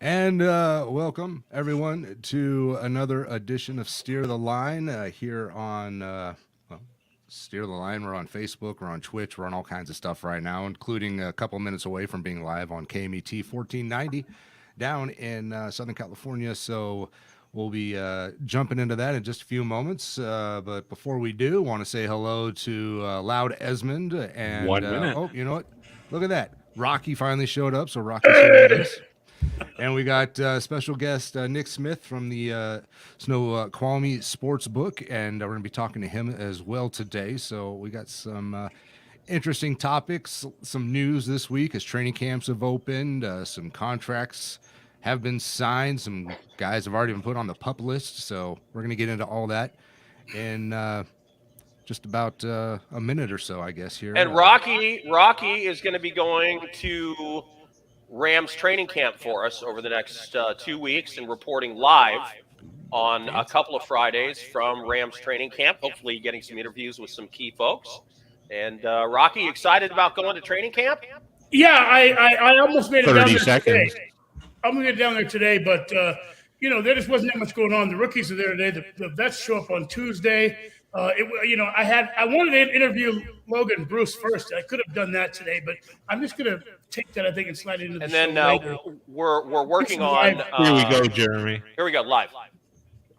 And welcome, everyone, to another edition of Steer the Line here on, Steer the Line. We're on Facebook, we're on Twitch, we're on all kinds of stuff right now, including a couple minutes away from being live on KMET 1490 down in Southern California. So we'll be jumping into that in just a few moments. But before we do, want to say hello to Loud Esmond. And, 1 minute. Oh, you know what? Look at that. Rocky finally showed up, so Rocky's here with us. And we got special guest Nick Smith from the Snoqualmie Sportsbook, and we're going to be talking to him as well today. So we got some interesting topics, some news this week as training camps have opened, some contracts have been signed, some guys have already been put on the PUP list. So we're going to get into all that in just about a minute or so, I guess, here. And Rocky is going to be going to Rams training camp for us over the next 2 weeks and reporting live on a couple of Fridays from Rams training camp, hopefully getting some interviews with some key folks. And Rocky, excited about going to training camp? Yeah, I almost made it down 30 there seconds. today. I'm going to get down there today, but, there just wasn't that much going on. The rookies are there today. The vets show up on Tuesday. I wanted to interview Logan Bruce first. I could have done that today, but I'm just going to take that, I think, and slide it into the And show then later. we're working on. Here we go, Jeremy. Here we go, live.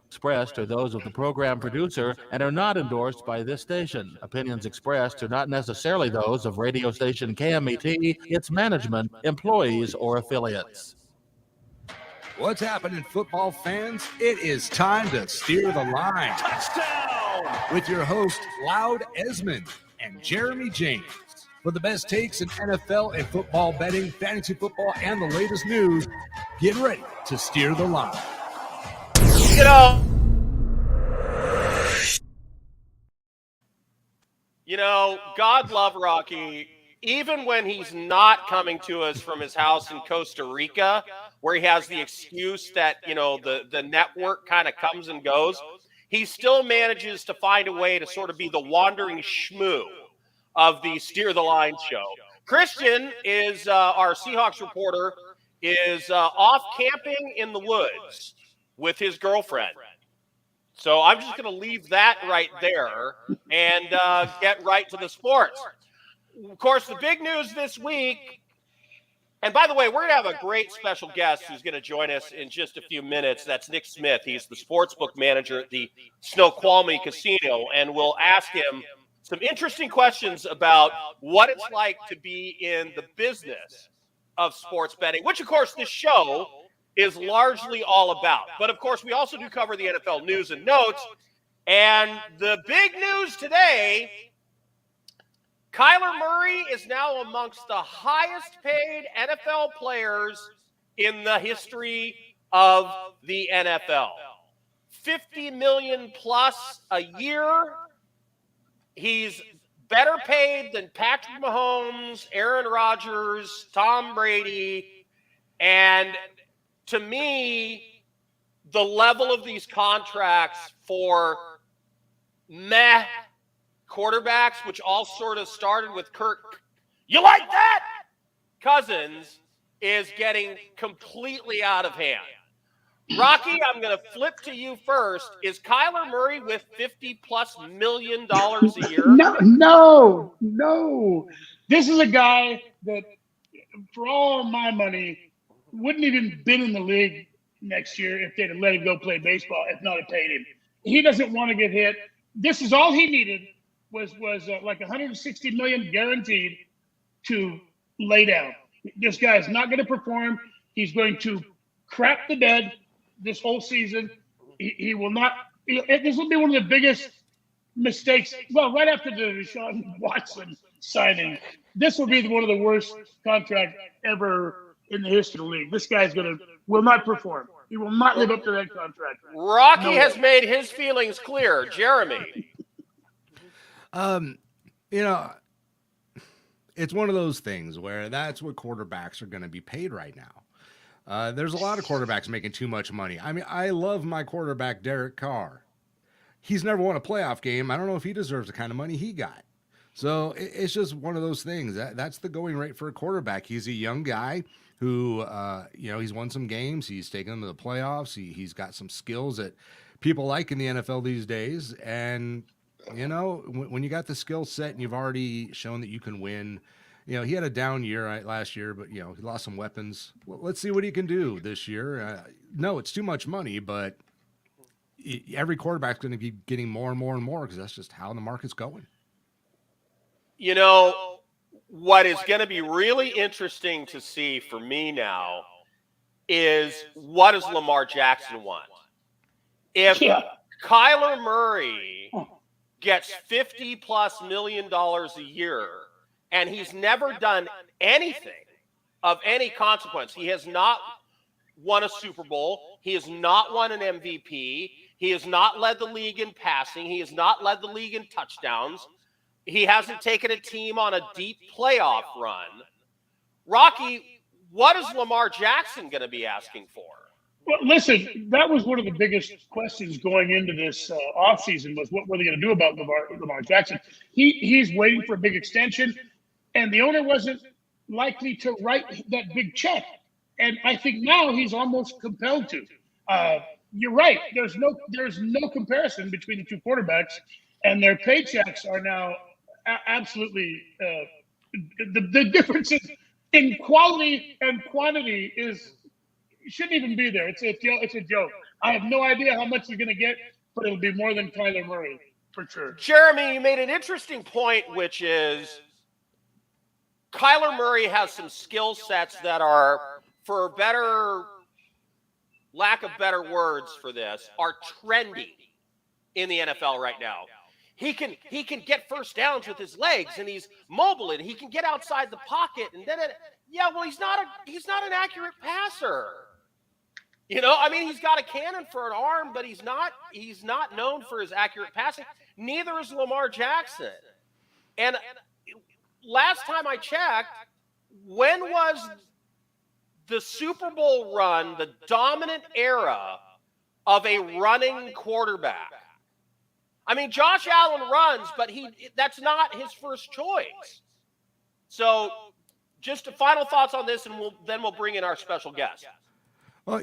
Expressed are those of the program producer and are not endorsed by this station. Opinions expressed are not necessarily those of radio station KMET, its management, employees, or affiliates. What's happening, football fans? It is time to steer the line. Touchdown! With your host, Loud Esmond and Jeremy James. For the best takes in NFL and football betting, fantasy football, and the latest news, get ready to steer the line. God love Rocky. Even when he's not coming to us from his house in Costa Rica, where he has the excuse that, the network kind of comes and goes, he still manages to find a way to sort of be the wandering schmoo of the Steer the Line show. Christian is our Seahawks reporter, is off camping in the woods with his girlfriend. So I'm just going to leave that right there and get right to the sports. Of course, the big news this week, and by the way, we're going to have a great special guest who's going to join us in just a few minutes. That's Nick Smith. He's the sportsbook manager at the Snoqualmie Casino, and we'll ask him some interesting questions about what it's like to be in the business of sports betting, which, of course, this show is largely all about. But, of course, we also do cover the NFL news and notes, and the big news today, Kyler Murray is now amongst the highest paid NFL players in the history of the NFL. $50 million plus a year. He's better paid than Patrick Mahomes, Aaron Rodgers, Tom Brady. And to me, the level of these contracts for meh quarterbacks, which all sort of started with Kirk, you like that? Cousins, is getting completely out of hand. Rocky, I'm going to flip to you first. Is Kyler Murray with $50+ million a year? No. This is a guy that, for all my money, wouldn't even been in the league next year if they'd have let him go play baseball, if not have paid him. He doesn't want to get hit. This is all he needed was like $160 million guaranteed to lay down. This guy is not going to perform. He's going to crap the bed this whole season. He will not. This will be one of the biggest mistakes. Well, right after the Deshaun Watson signing, this will be one of the worst contracts ever in the history of the league. This guy's will not perform. He will not live up to that contract. Rocky has made his feelings clear. Jeremy. It's one of those things where that's what quarterbacks are going to be paid right now. There's a lot of quarterbacks making too much money. I mean, I love my quarterback, Derek Carr. He's never won a playoff game. I don't know if he deserves the kind of money he got. So it's just one of those things. That's the going rate for a quarterback. He's a young guy who, he's won some games. He's taken them to the playoffs. He's got some skills that people like in the NFL these days. And, when you got the skill set and you've already shown that you can win, he had a down year last year, but, he lost some weapons. Well, let's see what he can do this year. No, it's too much money, but every quarterback's going to be getting more and more and more because that's just how the market's going. What is going to be really interesting to see for me now is what does Lamar Jackson want? If Kyler Murray gets $50+ million a year and he's never done anything of any consequence, he has not won a Super Bowl, he has not won an MVP, he has not led the league in passing, he has not led the league in touchdowns, he hasn't taken a team on a deep playoff run. Rocky, what is Lamar Jackson going to be asking for? Well, listen, that was one of the biggest questions going into this offseason was what were they going to do about Lamar Jackson? He's waiting for a big extension, and the owner wasn't likely to write that big check. And I think now he's almost compelled to. You're right. There's no comparison between the two quarterbacks, and their paychecks are now absolutely the differences in quality and quantity shouldn't even be there. It's a joke. I have no idea how much he's going to get, but it'll be more than Kyler Murray for sure. Jeremy, you made an interesting point, which is Kyler Murray has some skill sets that are, for lack of better words for this, are trendy in the NFL right now. He can get first downs with his legs, and he's mobile, and he can get outside the pocket, and then he's not an accurate passer. He's got a cannon for an arm, but he's not known for his accurate passing. Neither is Lamar Jackson. And last time I checked, when was the Super Bowl run the dominant era of a running quarterback? Josh Allen runs, but that's not his first choice. So just final thoughts on this, and we'll bring in our special guest. Well,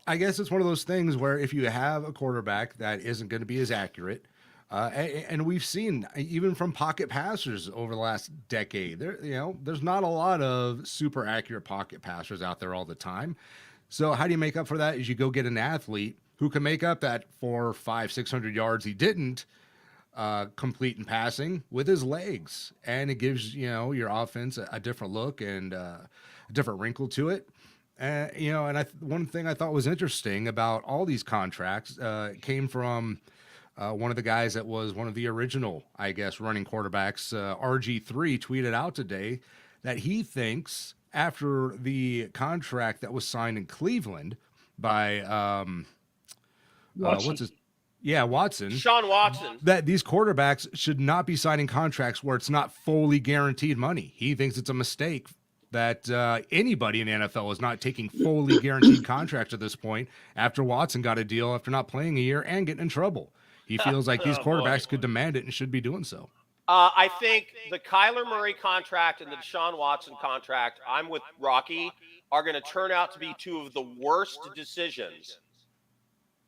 I guess it's one of those things where if you have a quarterback that isn't going to be as accurate, and we've seen even from pocket passers over the last decade, there's not a lot of super accurate pocket passers out there all the time. So how do you make up for that? Is you go get an athlete who can make up that 400, 500, 600 yards he didn't complete in passing with his legs, and it gives your offense a different look and a different wrinkle to it. One thing I thought was interesting about all these contracts came from one of the guys that was one of the original, I guess, running quarterbacks. RG3 tweeted out today that he thinks after the contract that was signed in Cleveland by Watson. Watson. Sean Watson. That these quarterbacks should not be signing contracts where it's not fully guaranteed money. He thinks it's a mistake that anybody in the NFL is not taking fully guaranteed contracts at this point after Watson got a deal after not playing a year and getting in trouble. He feels like these quarterbacks could demand it and should be doing so. I think the Kyler Murray contract and the Deshaun Watson contract, I'm with Rocky, are going to turn out to be two of the worst decisions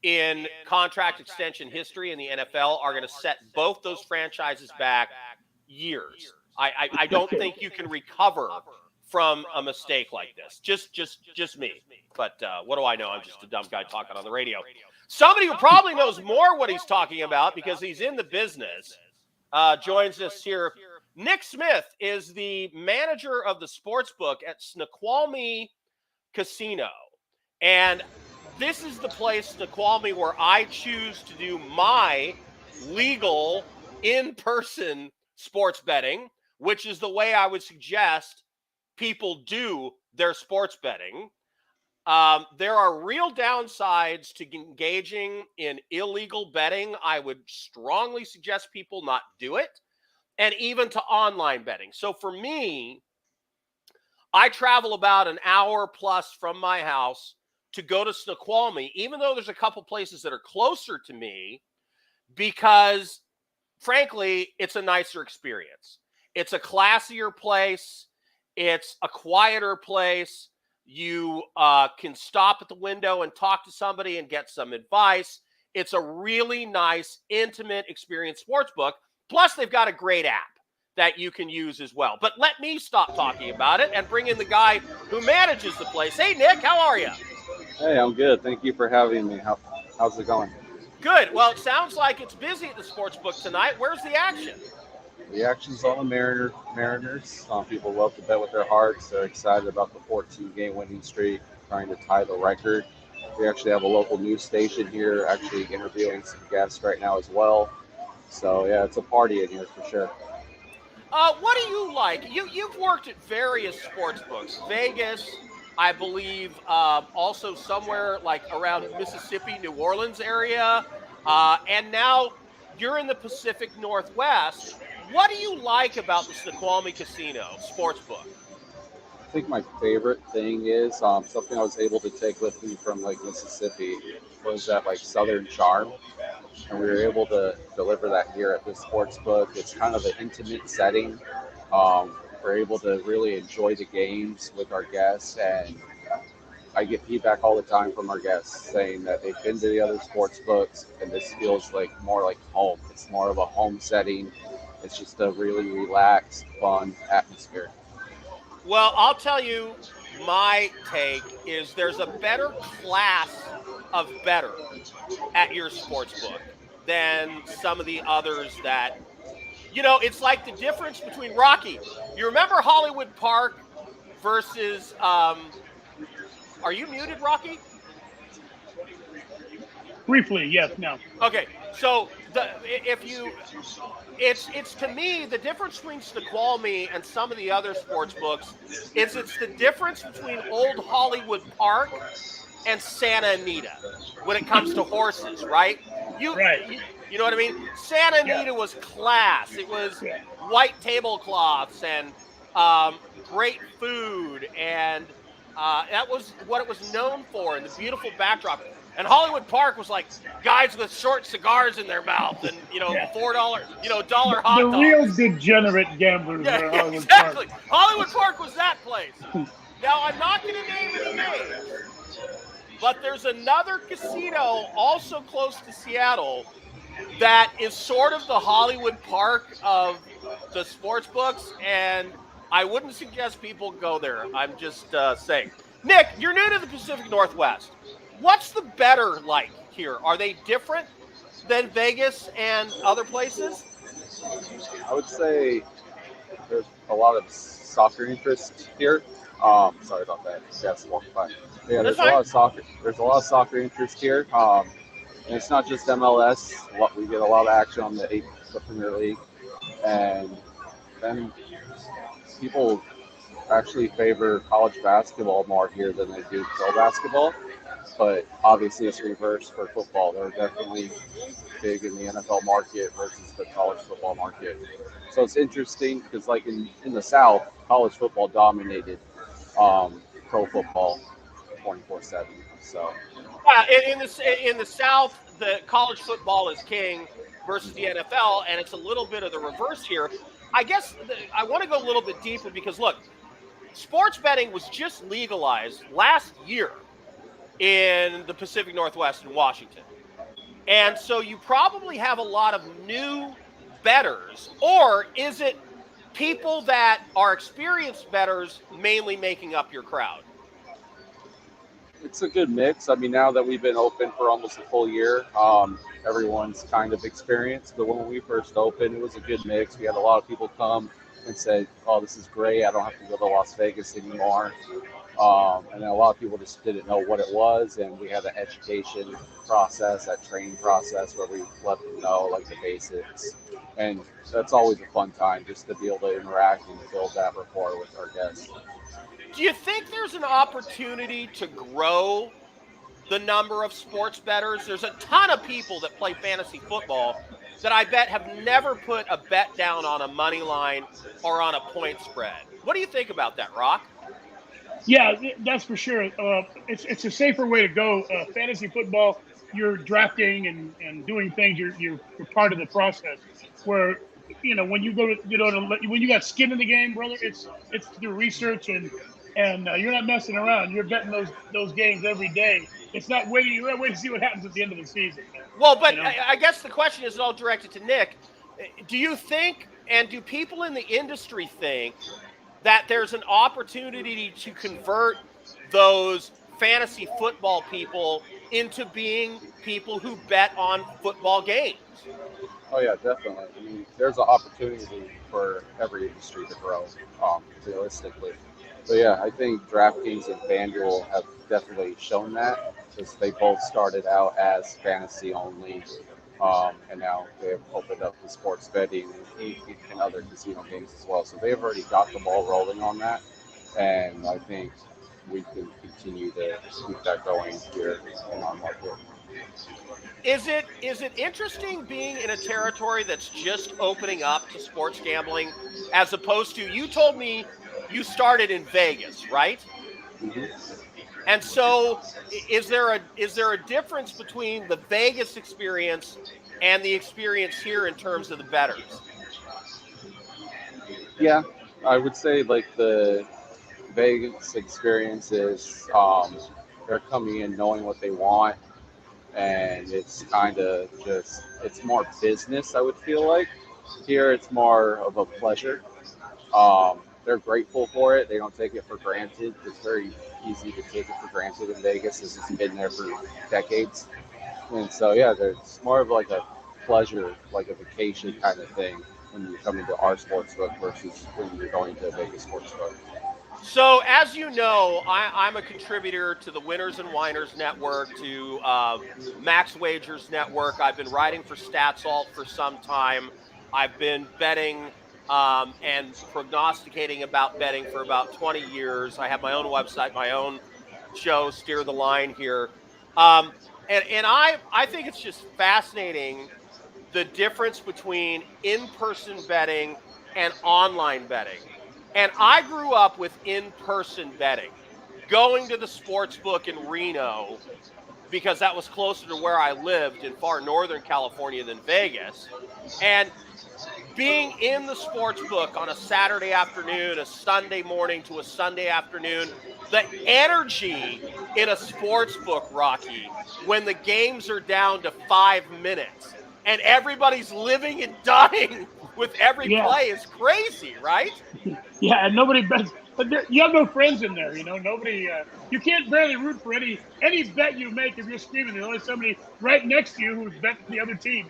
in contract extension history in the NFL, are going to set both those franchises back years. I don't think you can recover from a mistake like this. Just me. But what do I know? I'm just a dumb guy talking on the radio. Somebody who probably knows more what he's talking about because he's in the business joins us here. Nick Smith is the manager of the Sportsbook at Snoqualmie Casino. And this is the place, Snoqualmie, where I choose to do my legal in-person sports betting, which is the way I would suggest people do their sports betting. There are real downsides to engaging in illegal betting. I would strongly suggest people not do it, and even to online betting. So for me, I travel about an hour plus from my house to go to Snoqualmie, even though there's a couple places that are closer to me, because frankly, it's a nicer experience. It's a classier place. It's a quieter place. You can stop at the window and talk to somebody and get some advice. It's a really nice, intimate experience sportsbook. Plus, they've got a great app that you can use as well. But let me stop talking about it and bring in the guy who manages the place. Hey, Nick, how are you? Hey, I'm good. Thank you for having me. How's it going? Good. Well, it sounds like it's busy at the sportsbook tonight. Where's the action? The action's on the Mariners. People love to bet with their hearts. They're excited about the 14-game winning streak, trying to tie the record. We actually have a local news station here, actually interviewing some guests right now as well. So, yeah, it's a party in here for sure. What do you like? You've worked at various sports books, Vegas, I believe, also somewhere like around Mississippi, New Orleans area, and now you're in the Pacific Northwest. What do you like about the Snoqualmie Casino Sportsbook? I think my favorite thing is something I was able to take with me from like Mississippi was that like Southern charm, and we were able to deliver that here at this sports book. It's kind of an intimate setting. We're able to really enjoy the games with our guests, and I get feedback all the time from our guests saying that they've been to the other sports books, and this feels like more like home. It's more of a home setting. It's just a really relaxed, fun atmosphere. Well, I'll tell you, my take is there's a better class of bettor at your sports book than some of the others that, it's like the difference between Rocky. You remember Hollywood Park versus, are you muted, Rocky? Briefly, yes, no. Okay, so it's to me the difference between Snoqualmie and some of the other sports books is it's the difference between Old Hollywood Park and Santa Anita when it comes to horses, right? Right. You know what I mean? Santa Anita was class. It was white tablecloths and great food, and that was what it was known for, and the beautiful backdrop. And Hollywood Park was like guys with short cigars in their mouth and, $4, dollar hot dogs. The real degenerate gamblers were Hollywood exactly. Park. Hollywood Park was that place. Now, I'm not going to name any names, but there's another casino also close to Seattle that is sort of the Hollywood Park of the sports books, and I wouldn't suggest people go there. I'm just saying. Nick, you're new to the Pacific Northwest. What's the bettor like here? Are they different than Vegas and other places? I would say there's a lot of soccer interest here. Sorry about that. Yes, walking by. Yeah, there's a lot of soccer. There's a lot of soccer interest here. And it's not just MLS. We get a lot of action on the Premier League, and then people actually favor college basketball more here than they do pro basketball. But obviously, it's reversed for football. They're definitely big in the NFL market versus the college football market. So it's interesting because, like in the South, college football dominated pro football 24/7. So yeah, in the South, the college football is king versus the NFL, and it's a little bit of the reverse here. I guess I want to go a little bit deeper because look, sports betting was just legalized last year in the Pacific Northwest in Washington. And so you probably have a lot of new bettors, or is it people that are experienced bettors mainly making up your crowd? it's a good mix. I mean, now that we've been open for almost a full year, everyone's kind of experienced. But when we first opened, it was a good mix. We had a lot of people come and say, "Oh, this is great. I don't have to go to Las Vegas anymore." And then a lot of people just didn't know what it was, and we had an education process, that training process where we let them know like the basics, and that's always a fun time just to be able to interact and build that rapport with our guests. Do you think there's an opportunity to grow the number of sports bettors? There's a ton of people that play fantasy football that I bet have never put a bet down on a money line or on a point spread. What do you think about that, Rock? Yeah, that's for sure. It's a safer way to go. Fantasy football you're drafting and doing things, you're part of the process. Where when you go to when you got skin in the game, brother, it's through research and you're not messing around. You're betting those games every day. It's not waiting. You're not waiting to see what happens at the end of the season, man. Well, but I guess the question is all directed to Nick. Do you think, and do people in the industry think that there's an opportunity to convert those fantasy football people into being people who bet on football games? Oh yeah, definitely. I mean, there's an opportunity for every industry to grow, realistically. So yeah, I think DraftKings and FanDuel have definitely shown that, because they both started out as fantasy only, and now they have opened up the sports betting and other casino games as well. So they've already got the ball rolling on that, and I think we can continue to keep that going here in our market. Is it interesting being in a territory that's just opening up to sports gambling, as opposed to, you told me you started in Vegas, right? Mm-hmm. And so is there a difference between the Vegas experience and the experience here in terms of the bettors? Yeah, I would say like the Vegas experience is they're coming in knowing what they want, and it's kind of just, it's more business, I would feel like. Here it's more of a pleasure. They're grateful for it. They don't take it for granted. It's very easy to take it for granted in Vegas, as it's been there for decades. And so yeah, there's more of like a pleasure, like a vacation kind of thing when you come into our sports book versus when you're going to a Vegas sports book. So, as you know, I'm a contributor to the Winners and Winers Network, to Max Wagers Network. I've been writing for StatsAlt for some time. I've been betting and prognosticating about betting for about 20 years. I have my own website, my own show, Steer the Line here. And I think it's just fascinating, the difference between in-person betting and online betting. And I grew up with in-person betting, going to the sports book in Reno, because that was closer to where I lived in far northern California than Vegas. And being in the sports book on a Saturday afternoon, a Sunday morning to a Sunday afternoon, the energy in a sports book, Rocky, when the games are down to 5 minutes and everybody's living and dying with every play is crazy, right? Yeah, and nobody bets. But you have no friends in there, Nobody. You can't barely root for any bet you make if you're screaming. There's always somebody right next to you who's betting the other team,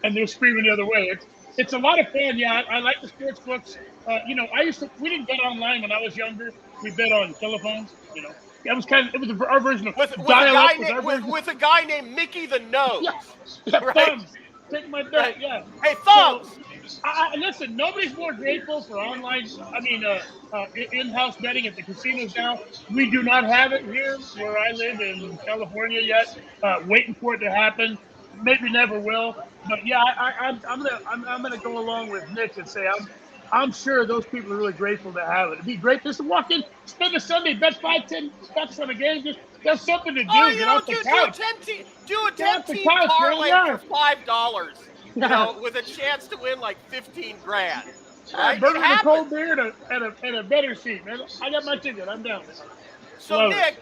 and they're screaming the other way. It's a lot of fun. Yeah, I like the sports books. We didn't bet online when I was younger. We bet on telephones. It was our version of dial-up. With a guy named Mickey the Nose. Yeah, right? Thumbs. Take my bet. Right. Yeah. Hey, Thumbs. So, listen, nobody's more grateful for online. In-house betting at the casinos now. We do not have it here where I live in California yet. Waiting for it to happen. Maybe never will. But yeah, I'm gonna go along with Nick and say I'm sure those people are really grateful to have it. It'd be great just to walk in, spend a Sunday, bet $5-10 on a game. Just have something to do. Get off the couch. Do a 10-team parlay for $5. With a chance to win like 15 grand. Right? Burger with a cold beer and a better seat, man. I got my ticket. I'm down. So, Nick,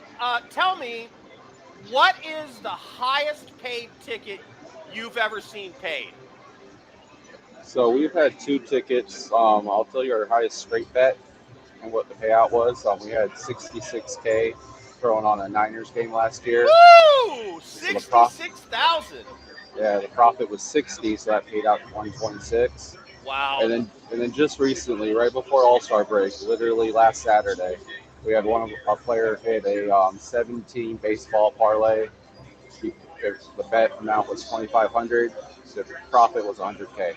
tell me, what is the highest paid ticket you've ever seen paid? So we've had 2 tickets. I'll tell you our highest straight bet and what the payout was. We had $66K thrown on a Niners game last year. Woo! $66,000. Yeah, the profit was 60, so that paid out 126. Wow. And then just recently, right before All-Star break, literally last Saturday, we had one of our players hit a 17 baseball parlay. The bet amount was $2,500. The profit was $100K.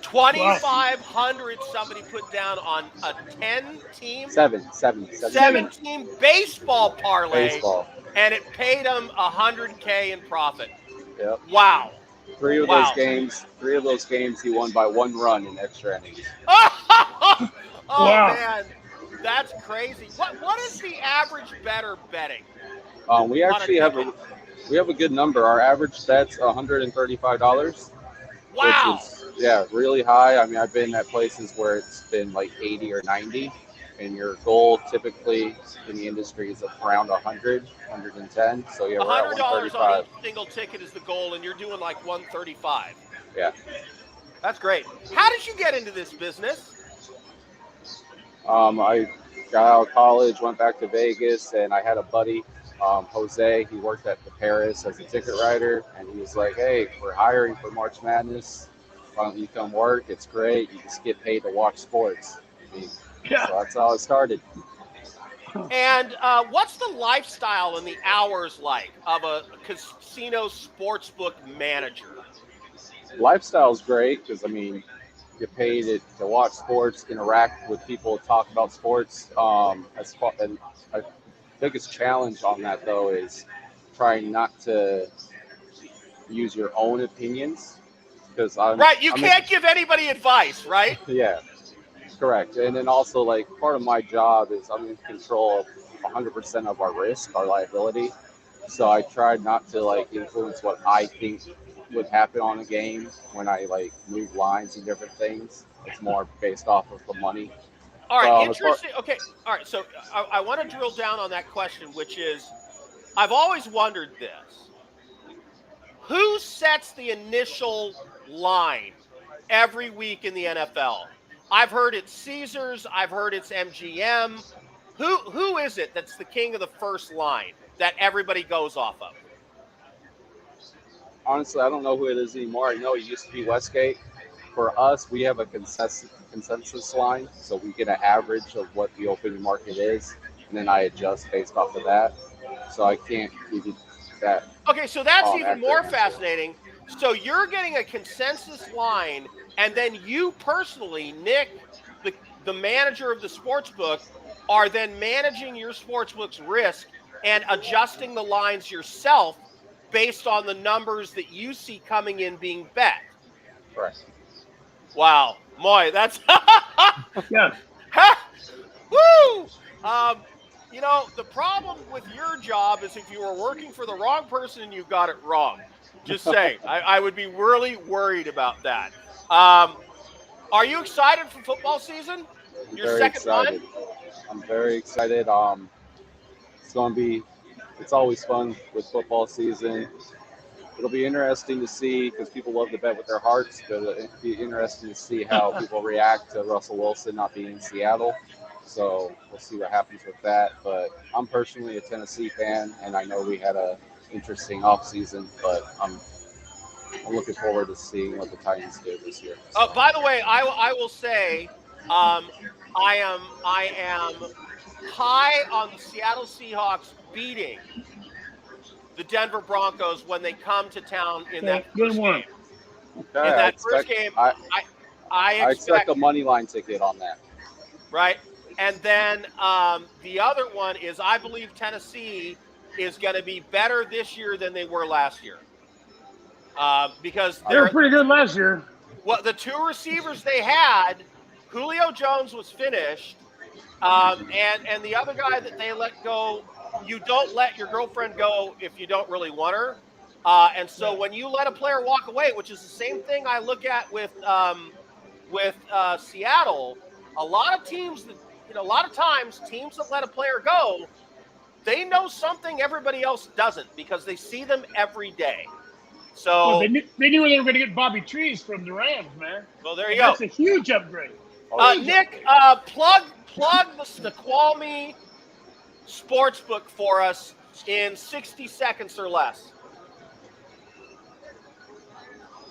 2,500 somebody put down on a 10-team? Seven team baseball parlay. Baseball. And it paid them $100K in profit. Yep. Wow. Three of those games, he won by 1 run in extra innings. Oh, wow. Man. That's crazy. What is the average bettor betting? We actually have We have a good number. Our average bet's $135, which Wow. is really high. I mean, I've been at places where it's been like 80 or 90, and your goal typically in the industry is around 100, 110. So yeah, we're at $100 on 135. each single ticket is the goal, and you're doing like 135. Yeah. That's great. How did you get into this business? I got out of college, went back to Vegas, and I had a buddy, Jose. He worked at the Paris as a ticket writer, and he was like, "Hey, we're hiring for March Madness. Why don't you come work? It's great. You just get paid to watch sports." Yeah. So that's how it started. And what's the lifestyle and the hours like of a casino sportsbook manager? Lifestyle's great because I mean, get paid to watch sports, interact with people, talk about sports. And our biggest challenge on that though is trying not to use your own opinions because Right, you can't give anybody advice, right? Yeah, correct. And then also like part of my job is I'm in control of 100% of our risk, our liability. So I tried not to like influence what I think would happen on a game when I like move lines and different things. It's more based off of the money. All right, So, interesting. Okay, all right, so I want to drill down on that question, which is, I've always wondered this. Who sets the initial line every week in the NFL? I've heard it's Caesars. I've heard it's MGM. Who is it that's the king of the first line that everybody goes off of? honestly, I don't know who it is anymore. I know it used to be Westgate. For us, we have a consensus line, so we get an average of what the opening market is, and then I adjust based off of that. So I can't give you that. Okay, so that's even more accurate answer. fascinating. So you're getting a consensus line, and then you personally, Nick, the manager of the sportsbook, are then managing your sportsbook's risk and adjusting the lines yourself based on the numbers that you see coming in being bet. Correct. Wow, Moy, that's Yeah. woo. You know, the problem with your job is if you were working for the wrong person, you got it wrong. Just saying, I would be really worried about that. Are you excited for football season? I'm Your very second excited. one? I'm very excited. It's going to be, it's always fun with football season. It'll be interesting to see because people love to bet with their hearts, but it'll be interesting to see how people react to Russell Wilson not being in Seattle. So we'll see what happens with that. But I'm personally a Tennessee fan, and I know we had a interesting offseason, but I'm looking forward to seeing what the Titans do this year. By the way, I will say, I am high on the Seattle Seahawks beating the Denver Broncos when they come to town in that Good first one. game. Okay, In that first game, I expect a money line ticket on that. right? And then the other one is I believe Tennessee is going to be better this year than they were last year. Because They were pretty good last year. well, the two receivers they had, Julio Jones was finished, and the other guy that they let go, you don't let your girlfriend go if you don't really want her. And so when you let a player walk away, which is the same thing I look at with Seattle, a lot of teams that, a lot of times teams that let a player go, they know something everybody else doesn't because they see them every day. So Well, they knew they were going to get Bobby Trees from the Rams, man. well, there you go. That's a huge upgrade. Nick, plug the Snoqualmie Sportsbook for us in 60 seconds or less.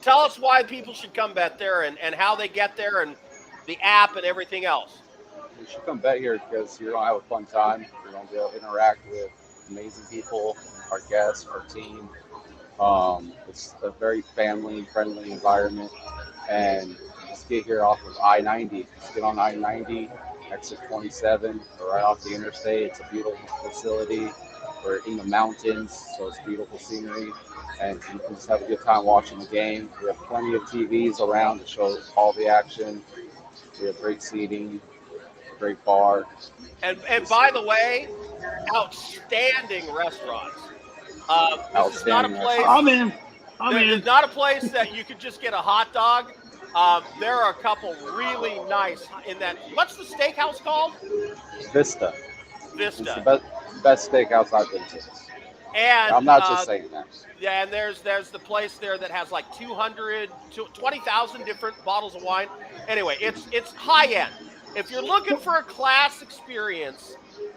Tell us why people should come bet there and how they get there and the app and everything else. You should come bet here because you're going to have a fun time. You're going to be able to interact with amazing people, our guests, our team. It's a very family-friendly environment. And just get here off of I-90. Just get on I-90, exit 27, or right off the interstate. It's a beautiful facility. We're in the mountains, so it's beautiful scenery. And you can just have a good time watching the game. We have plenty of TVs around to show all the action. We have great seating, great bar. And by the way, outstanding restaurants. This is not a Outstanding. place. I'm in. It's not a place that you could just get a hot dog. There are a couple really nice in that. What's the steakhouse called? Vista. It's Vista. the best steakhouse I've been to. And I'm not just saying that. Yeah, and there's the place there that has like 20,000 different bottles of wine. Anyway, it's high end. If you're looking for a class experience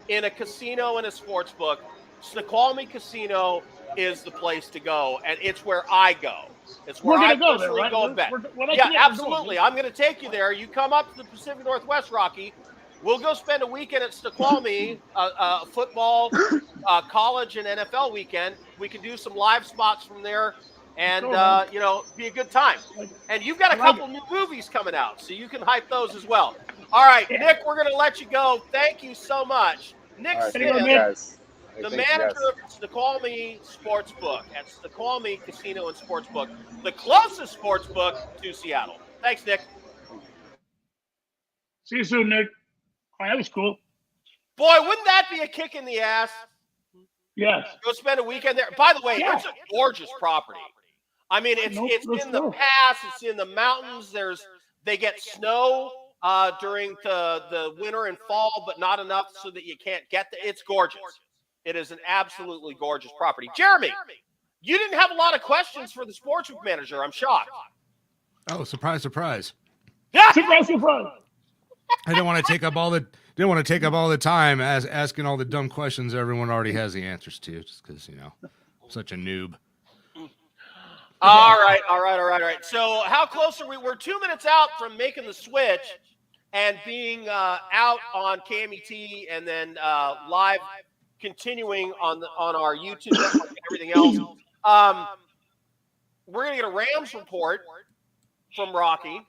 in a casino and a sports book, Snoqualmie Casino is the place to go, and it's where I go. It's where I personally go and bet. Yeah, absolutely. I'm going to take you there. You come up to the Pacific Northwest, Rocky. We'll go spend a weekend at Snoqualmie, football, college, and NFL weekend. We can do some live spots from there and, be a good time. And you've got a couple new movies coming out, so you can hype those as well. All right, Nick, we're going to let you go. Thank you so much. Nick Smith, the manager of Snoqualmie Sportsbook at Snoqualmie Casino and Sportsbook, the closest sportsbook to Seattle. Thanks, Nick. See you soon, Nick. Oh, that was cool. Boy, wouldn't that be a kick in the ass? Yes. Go spend a weekend there. By the way, it's a gorgeous property. I mean, it's in the pass. It's in the mountains. They get snow during the winter and fall, but not enough so that you can't get there. It's gorgeous. It is an absolutely gorgeous property. Jeremy, you didn't have a lot of questions for the sportsbook manager. I'm shocked. Oh, surprise, surprise. Surprise, surprise. I didn't want to take up all the time asking all the dumb questions everyone already has the answers to, just because, I'm such a noob. All right. So how close are we? We're 2 minutes out from making the switch and being out on KMET and then live continuing on our YouTube network and everything else. We're going to get a Rams report from Rocky,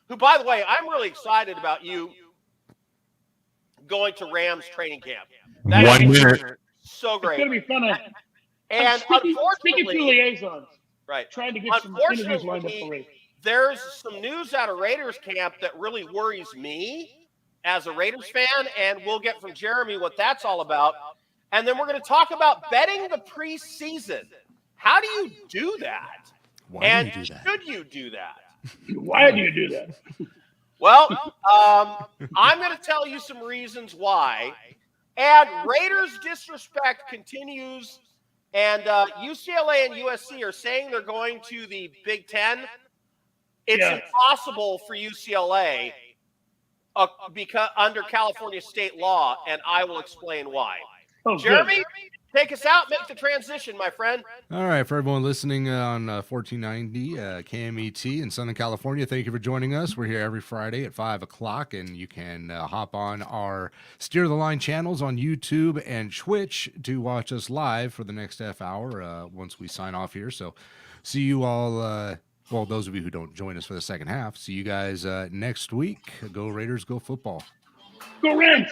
who, by the way, I'm really excited about you going to Rams training camp. That 1 minute. So great. It's going to be fun. And speaking unfortunately, to liaisons, right. Trying to get some interviews lined up for me. There's some news out of Raiders camp that really worries me as a Raiders fan, and we'll get from Jeremy what that's all about. And then we're going to talk about betting the preseason. How do you do that? Why do you do that? Should you do that? Why do you do that? Well, I'm going to tell you some reasons why. And Raiders disrespect continues. And UCLA and USC are saying they're going to the Big Ten. It's impossible for UCLA because under California state law, and I will explain why. Oh, Jeremy, take us out. Make the transition, my friend. All right, for everyone listening on 1490 KMET in Southern California, thank you for joining us. We're here every Friday at 5 o'clock, and you can hop on our Steer the Line channels on YouTube and Twitch to watch us live for the next half hour once we sign off here. So see you all, those of you who don't join us for the second half, see you guys next week. Go Raiders, go football. Go Rams!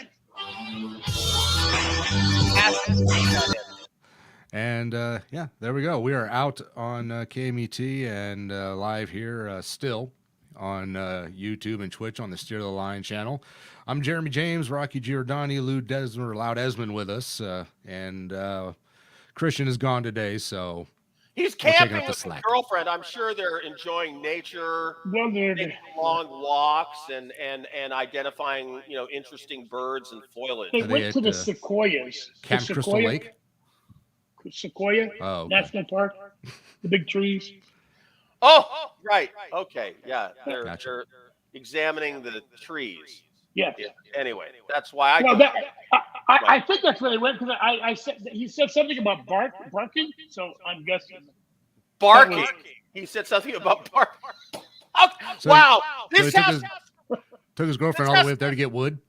And there we go. We are out on KMET and live here still on YouTube and Twitch on the Steer the Line channel. I'm Jeremy James, Rocky Giordani, Loud Esmond with us, and Christian is gone today, so he's camping with his girlfriend. I'm sure they're enjoying nature, taking long walks, and identifying interesting birds and foliage. They went to the Sequoias. Camp Crystal Lake. Sequoia National Park, the big trees. Oh, right. Okay, yeah, they're examining the trees. Yeah. Anyway, that's why I think that's where they went because I said he said something about barking, so I'm guessing barking. He said something about barking. Oh, so wow, this house took his girlfriend all the way up there to get wood.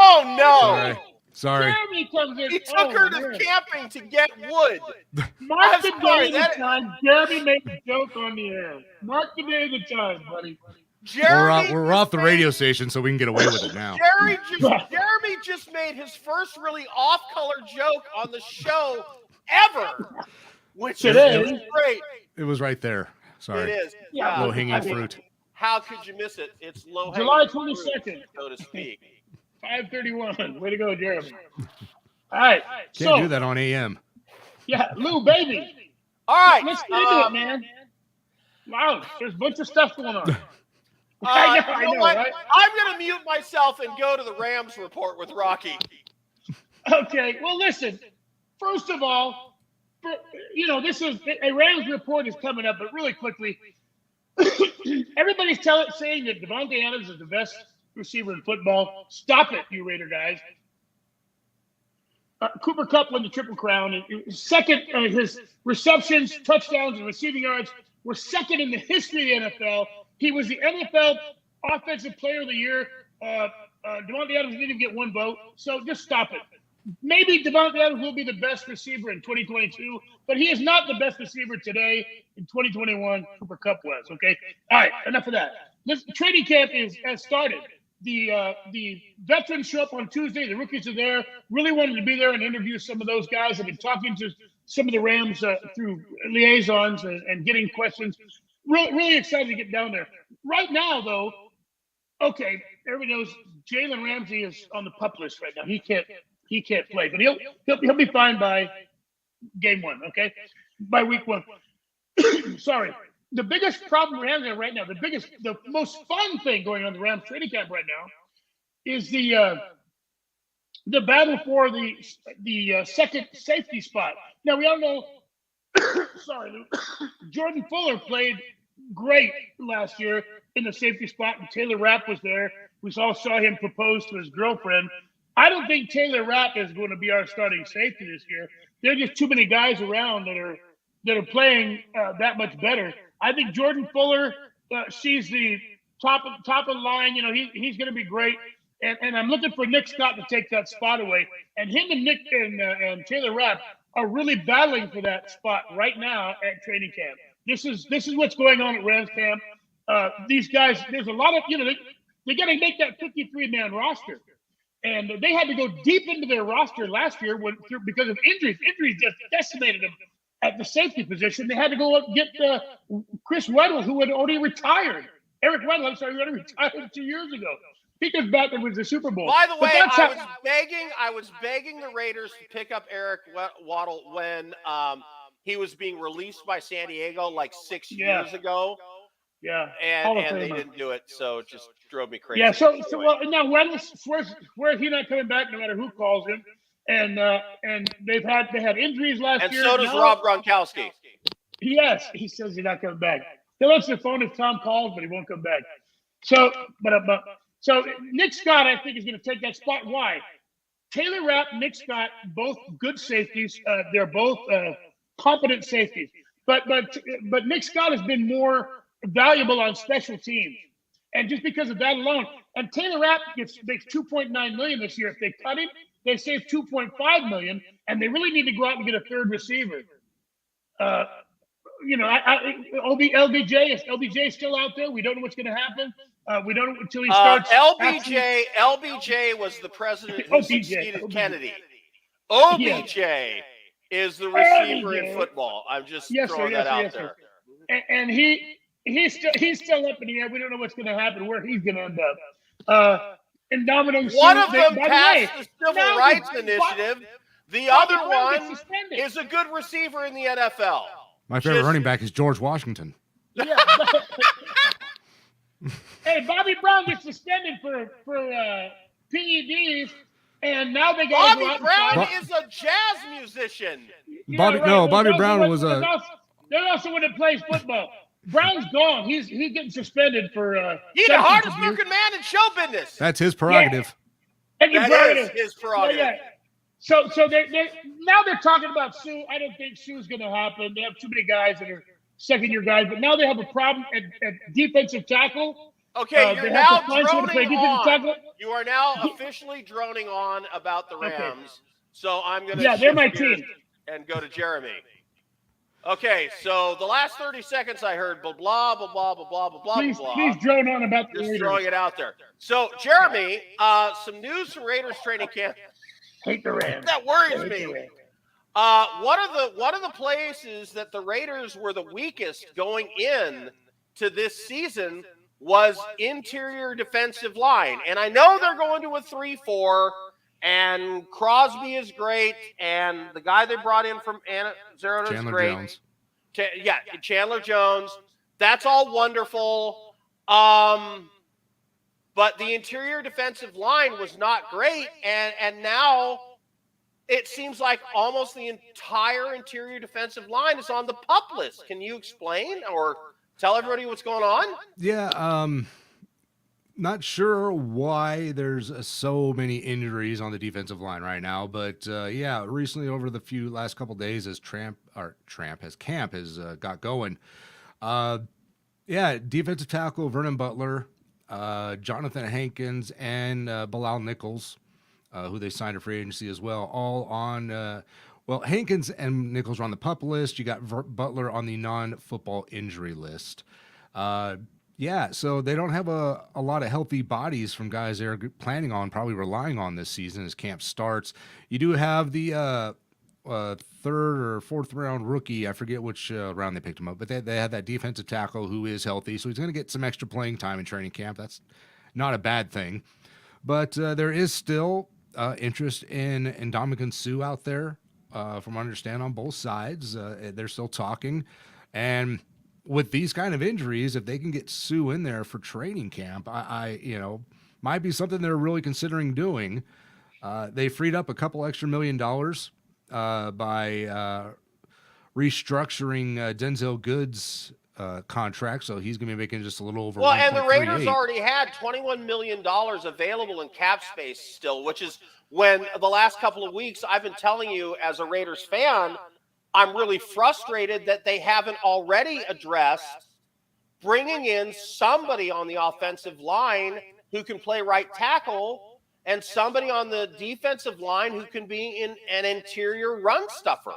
Oh no! Sorry. Jeremy comes in. He took her to camping to get wood. Mark the day the time Jeremy made a joke on the air. Mark the day the time, buddy. We're off the radio station, so we can get away with it now. Jeremy just made his first really off-color joke on the show ever, which is great. It was right there. Sorry. It is. Low-hanging fruit. How could you miss it? It's low-hanging July fruit, 22nd, so to speak. 5:31. Way to go, Jeremy. All right. Can't do that on AM. Yeah, Lou, baby. All right. Let's get into it, man. Wow, there's a bunch of stuff going on. I know, what? right? I'm going to mute myself and go to the Rams report with Rocky. Okay, well, listen. First of all, this is a Rams report is coming up, but really quickly, everybody's saying that Devontae Adams is the best receiver in football. Stop it, you Raider guys. Cooper Kupp won the Triple Crown. Second, his receptions, touchdowns, and receiving yards were second in the history of the NFL. He was the NFL Offensive Player of the Year. Devontae Adams didn't even get one vote, so just stop it. Maybe Devontae Adams will be the best receiver in 2022, but he is not the best receiver today. In 2021, Cooper Kupp was, okay? All right, enough of that. Training camp has started. The veterans show up on Tuesday. The rookies are there. Really wanted to be there and interview some of those guys. I've been talking to some of the Rams through liaisons and getting questions. Really excited to get down there. Right now, though, okay, everybody knows Jalen Ramsey is on the PUP list right now. He can't play, but he'll be fine by game one. Okay, by week one. Sorry. The biggest problem Rams have right now, the most fun thing going on in the Rams training camp right now is the battle for the second safety spot. Now, we all know, sorry, Luke, Jordan Fuller played great last year in the safety spot, and Taylor Rapp was there. We all saw him propose to his girlfriend. I don't think Taylor Rapp is going to be our starting safety this year. There are just too many guys around that are playing that much better. I think Jordan Fuller, she's the top of the line. He's going to be great. And I'm looking for Nick Scott to take that spot away. And him and Nick and Taylor Rapp are really battling for that spot right now at training camp. This is what's going on at Rams camp. These guys, there's a lot of, they got to make that 53-man roster. And they had to go deep into their roster last year because of injuries. Injuries just decimated them at the safety position. They had to go up and get Chris Weddle, who had already retired. Eric Weddle, I'm sorry, who already retired 2 years ago. He comes back and wins the Super Bowl. By the way, I was begging the Raiders to pick up Eric Waddle when he was being released by San Diego like 6 years ago. Yeah, and they didn't do it, so it just drove me crazy. Yeah, so well, now Weddle swears he's not coming back no matter who calls him. And they had injuries last year. And so does Rob Gronkowski. Yes, he says he's not coming back. He'll answer the phone if Tom calls, but he won't come back. So Nick Scott, I think, is going to take that spot. Why? Taylor Rapp, Nick Scott, both good safeties. They're both competent safeties. But Nick Scott has been more valuable on special teams, and just because of that alone, and Taylor Rapp makes $2.9 million this year. If they cut him, they save $2.5 million, and they really need to go out and get a third receiver. LBJ is still out there. We don't know what's going to happen. We don't know until he starts. LBJ was the president who succeeded Kennedy. OBJ is the receiver in football. I'm just throwing that out there. And he's still up in the air. We don't know what's going to happen, where he's going to end up. One of them passed the Civil Rights Initiative. The other one is a good receiver in the NFL. My favorite running back is George Washington. Yeah. Hey, Bobby Brown gets suspended for PEDs, and now they got Bobby Brown is a jazz musician. Bobby Brown was a. They're also one that plays football. Brown's gone. He's getting suspended for. He's the hardest working man in show business. That's his prerogative. Yeah. That is his prerogative. Yeah. So now they're talking about Sue. I don't think Sue's going to happen. They have too many guys that are second-year guys, but now they have a problem at defensive tackle. Okay, you're now droning on. You are now officially droning on about the Rams. Okay. So I'm going to they're my team and go to Jeremy. Okay, so the last 30 seconds I heard blah blah blah blah blah blah blah blah. Please drone on about the Raiders. Raiders. Throwing it out there. So Jeremy, some news from Raiders training camp. Hate the Rams. That worries me. One of the places that the Raiders were the weakest going in to this season was interior defensive line. And I know they're going to a 3-4, and Crosby is great, and the guy they brought in from Arizona is great. Jones. Chandler Jones. That's all wonderful. But the interior defensive line was not great, and now it seems like almost the entire interior defensive line is on the PUP list. Can you explain or tell everybody what's going on? Yeah, not sure why there's so many injuries on the defensive line right now, but yeah, recently over the last couple days as camp has got going. Yeah, defensive tackle Vernon Butler, Jonathan Hankins, and Bilal Nichols, who they signed a free agency as well, all on. Well, Hankins and Nichols are on the PUP list. You got Butler on the non-football injury list. Yeah, so they don't have a lot of healthy bodies from guys they're planning on, probably relying on this season as camp starts. You do have the third or fourth round rookie. I forget which round they picked him up, but they have that defensive tackle who is healthy, so he's going to get some extra playing time in training camp. That's not a bad thing. But there is still interest in Ndamukong Suh out there, from what I understand, on both sides. They're still talking. And with these kind of injuries, if they can get Suh in there for training camp, I might be something they're really considering doing. They freed up a couple extra $1 million by restructuring Denzel Good's contract, so he's going to be making just a little over. Well, and the Raiders already had $21 million available in cap space still, which is when the last couple of weeks I've been telling you as a Raiders fan, I'm really frustrated that they haven't already addressed bringing in somebody on the offensive line who can play right tackle and somebody on the defensive line who can be in an interior run stuffer.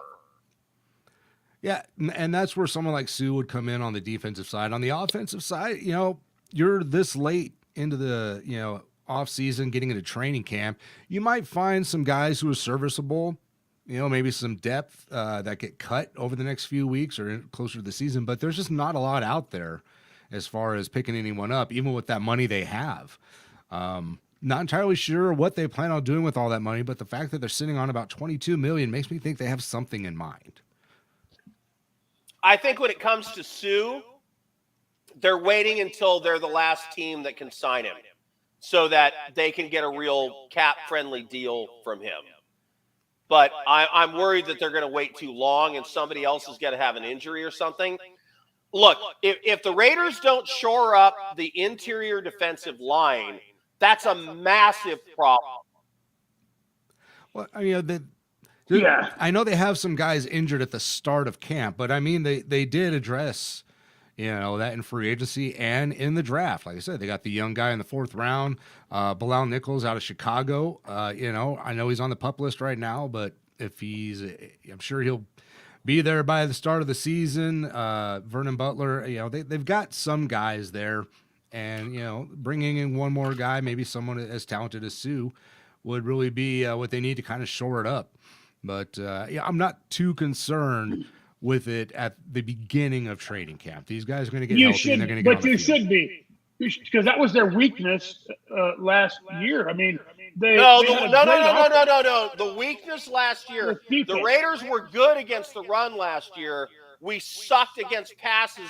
Yeah, and that's where someone like Suh would come in on the defensive side. On the offensive side, you're this late into the, off season, getting into training camp. You might find some guys who are serviceable, maybe some depth that get cut over the next few weeks or closer to the season, but there's just not a lot out there as far as picking anyone up, even with that money they have. Not entirely sure what they plan on doing with all that money, but the fact that they're sitting on about $22 million makes me think they have something in mind. I think when it comes to Suh, they're waiting until they're the last team that can sign him so that they can get a real cap-friendly deal from him. But I'm worried that they're going to wait too long and somebody else is going to have an injury or something. Look, if the Raiders don't shore up the interior defensive line, that's a massive problem. Well, Yeah. I know they have some guys injured at the start of camp, but they did address, that in free agency and in the draft. Like I said, they got the young guy in the 4th round, Bilal Nichols out of Chicago. I know he's on the PUP list right now, but I'm sure he'll be there by the start of the season. Vernon Butler, they've got some guys there, and bringing in one more guy, maybe someone as talented as Suh, would really be what they need to kind of shore it up. But I'm not too concerned with it at the beginning of training camp. These guys are going to get healthy and they're going to get on the field. Should be, because that was their weakness last year. I mean, No. The weakness last year, the Raiders were good against the run last year. We sucked against passes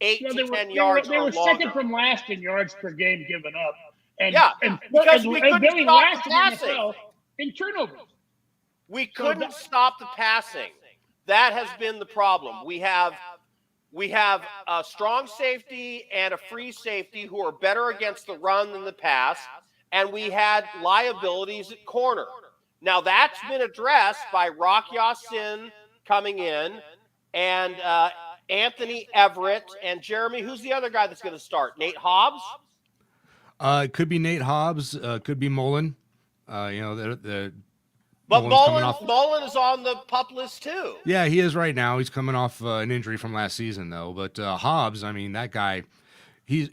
8 to 10 yards or longer. They were second from last in yards per game given up. Because we couldn't stop the passing. In turnovers. We couldn't stop the passing. That has been the problem. We have a strong safety and a free safety who are better against the run than the pass, and we had liabilities at corner. Now, that's been addressed by Rock Ya-Sin coming in and Anthony Everett and Jeremy. Who's the other guy that's going to start? Nate Hobbs? It could be Nate Hobbs. Could be Mullen. But Mullen is on the PUP list too. Yeah, he is right now. He's coming off an injury from last season, though. But Hobbs, that guy, he's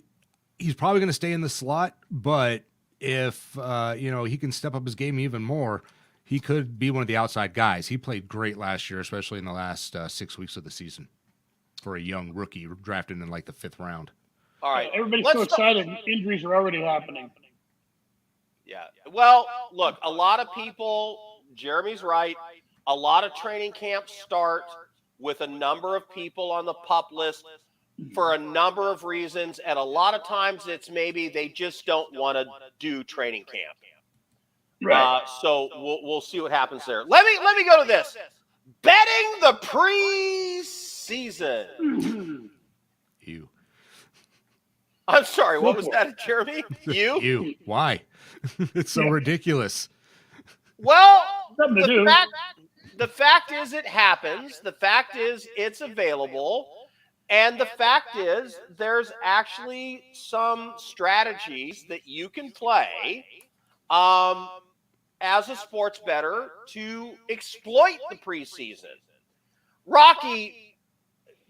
probably going to stay in the slot. But if he can step up his game even more, he could be one of the outside guys. He played great last year, especially in the last 6 weeks of the season for a young rookie drafted in like the 5th round. All right. Everybody's Let's so start- excited. Injuries are already happening. Yeah. Well, look, a lot of people, Jeremy's right. A lot of training camps start with a number of people on the PUP list for a number of reasons. And a lot of times it's maybe they just don't want to do training camp. Right. So we'll see what happens there. Let me go to this. Betting the preseason. You. I'm sorry, what was Go for that, Jeremy? You? You. Why? It's so Yeah. ridiculous. Well, Something to do. the fact is it happens. The fact is it's available. And the fact is there's actually some strategies that you can play as a sports bettor to exploit the preseason. Rocky,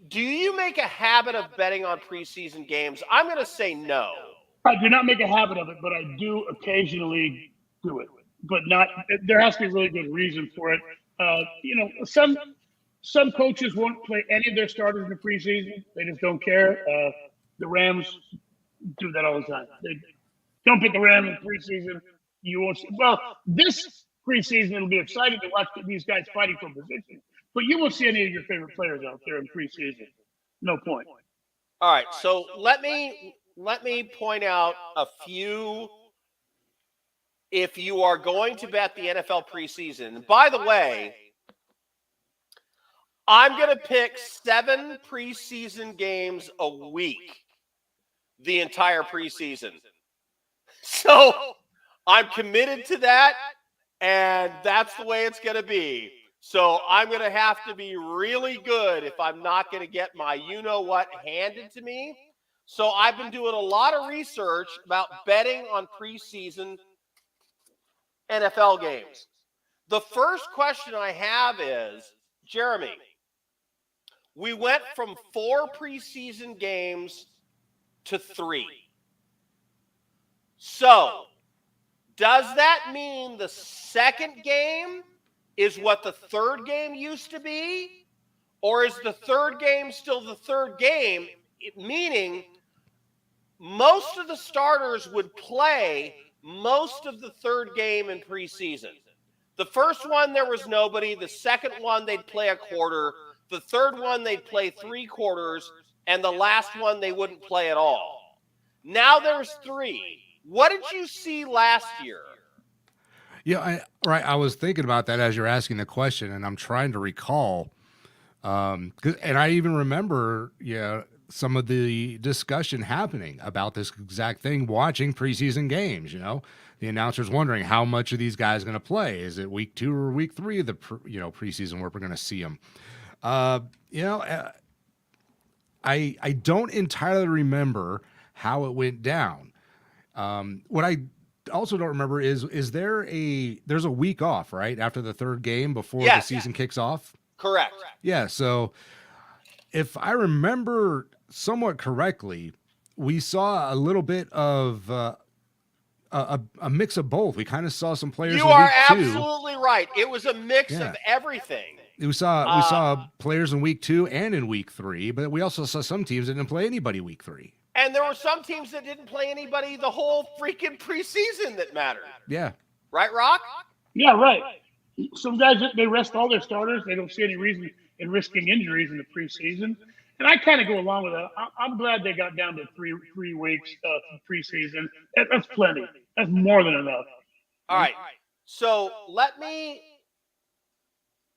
do you make a habit of betting on preseason games? I'm going to say no. I do not make a habit of it, but I do occasionally do it. But not. There has to be a really good reason for it. Some coaches won't play any of their starters in the preseason. They just don't care. The Rams do that all the time. They don't pick the Rams in the preseason. You won't see. Well, this preseason it'll be exciting to watch these guys fighting for position. But you won't see any of your favorite players out there in preseason. No point. All right, so let me point out a few. If you are going to bet the NFL preseason, and by the way, I'm going to pick 7 preseason games a week, the entire preseason. So I'm committed to that, and that's the way it's going to be. So I'm going to have to be really good if I'm not going to get my you-know-what handed to me. So I've been doing a lot of research about betting on preseason NFL games. The first question I have is, Jeremy, we went from 4 preseason games to 3. So, does that mean the second game is what the third game used to be? Or is the third game still the third game? Meaning, most of the starters would play most of the third game in preseason. The first one, there was nobody. The second one, they'd play a quarter. The third one, they'd play 3 quarters. And the last one, they wouldn't play at all. Now there's 3. What did you see last year? Yeah, right. I was thinking about that as you're asking the question, and I'm trying to recall. And I even remember, some of the discussion happening about this exact thing, watching preseason games. The announcers wondering how much of these guys going to play. Is it week 2 or week 3 of the preseason where we're going to see them? I don't entirely remember how it went down. What I also don't remember is there's a week off, right, after the third game before the season kicks off? Correct. Yeah, so if I remember somewhat correctly, we saw a little bit of a mix of both. We kind of saw some players. You in are week 2. absolutely right. It was a mix of everything. We saw players in week 2 and in week 3, but we also saw some teams that didn't play anybody week 3. And there were some teams that didn't play anybody the whole freaking preseason that mattered. Yeah. Right, Rock? Yeah, right. Some guys, they rest all their starters. They don't see any reason in risking injuries in the preseason. And I kind of go along with that. I'm glad they got down to three weeks preseason. That's plenty. That's more than enough. All right. So let me